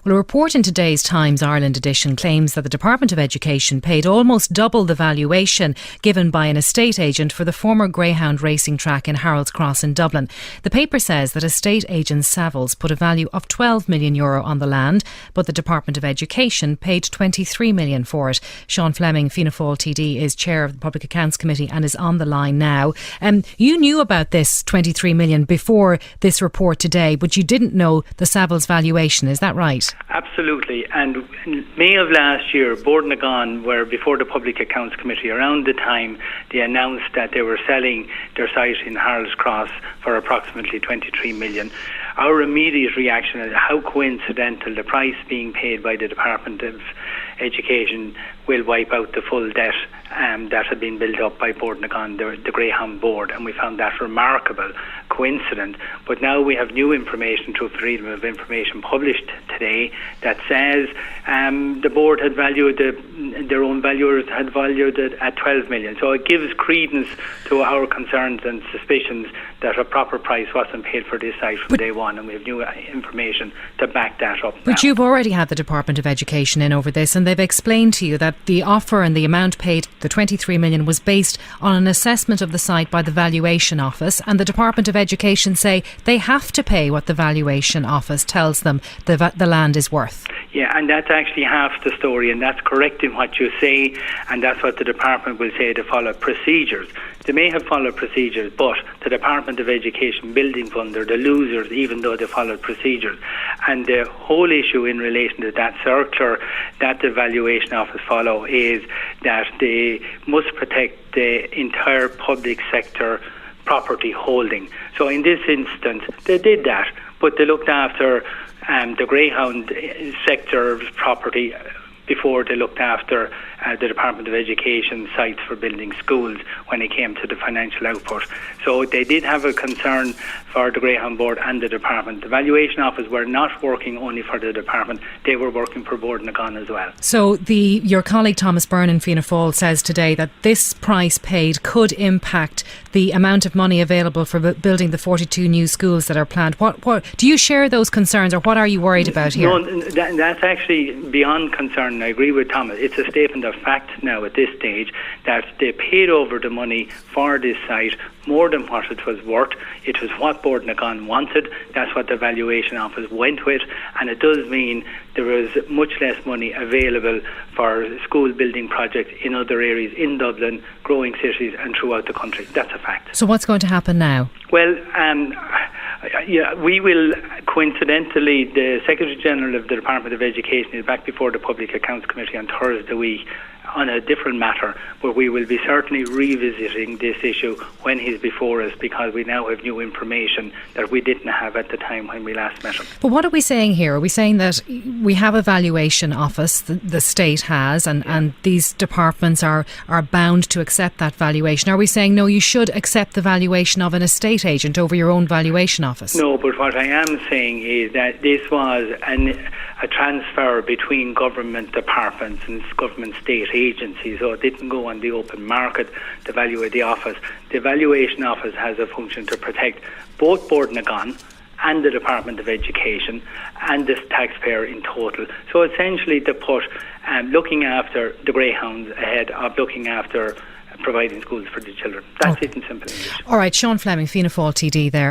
Well, a report in today's Times Ireland edition claims that the Department of Education paid almost double the valuation given by an estate agent for the former Greyhound racing track in Harold's Cross in Dublin. The paper says that estate agent Savills put a value of €12 million on the land, but the Department of Education paid €23 million for it. Sean Fleming, Fianna TD, is chair of the Public Accounts Committee and is on the line now. You knew about this €23 million before this report today, but you didn't know the Savills valuation, is that right? Absolutely. And in May of last year, Board na Gán were before the Public Accounts Committee. Around the time they announced that they were selling their site in Harold's Cross for approximately €23 million. Our immediate reaction is how coincidental the price being paid by the Department of Education will wipe out the full debt that had been built up by Board na Gán, the Greyhound board, and we found that remarkable, coincident. But now we have new information through Freedom of Information published today that says the board had valued their own valuers had valued it at 12 million. So it gives credence to our concerns and suspicions that a proper price wasn't paid for this site from day one, and we have new information to back that up. But you've already had the Department of Education in over this, and they've explained to you that the offer and the amount paid, the 23 million, was based on an assessment of the site by the Valuation Office, and the Department of Education say they have to pay what the Valuation Office tells them the land is worth. Yeah, and that's actually half the story, and that's correct in what you say, and that's what the department will say to follow procedures. They may have followed procedures, but the Department of Education Building Fund are the losers, even though they followed procedures. And the whole issue in relation to that circular that the Valuation Office follow is that they must protect the entire public sector property holding. So in this instance, they did that, but they looked after the Greyhound sector property before they looked after the Department of Education sites for building schools when it came to the financial output. So they did have a concern for the Greyhound board and the department. The Valuation Office were not working only for the department, they were working for Board na Gán as well. So your colleague Thomas Byrne in Fianna Fáil says today that this price paid could impact the amount of money available for building the 42 new schools that are planned. What do you share those concerns, or what are you worried about here? No, that's actually beyond concern. I agree with Thomas. It's a statement of fact now at this stage that they paid over the money for this site more than what it was worth. It was what Board na Gán wanted. That's what the Valuation Office went with, and it does mean there was much less money available for school building projects in other areas in Dublin, growing cities and throughout the country. That's a fact. So what's going to happen now? Well, we will, coincidentally, the Secretary-General of the Department of Education is back before the Public Accounts Committee on Thursday week on a different matter, but we will be certainly revisiting this issue when he's before us, because we now have new information that we didn't have at the time when we last met him. But what are we saying here? Are we saying that we have a Valuation Office, the state has, and these departments are bound to accept that valuation? Are we saying, no, you should accept the valuation of an estate agent over your own Valuation Office? No, but what I am saying is that this was a transfer between government departments and government state agencies, so it didn't go on the open market to value the office. The Valuation Office has a function to protect both Board na Gán and the Department of Education and the taxpayer in total. So essentially to put looking after the Greyhounds ahead of looking after providing schools for the children. That's it in simple English. All right, Sean Fleming, Fianna Fáil TD there.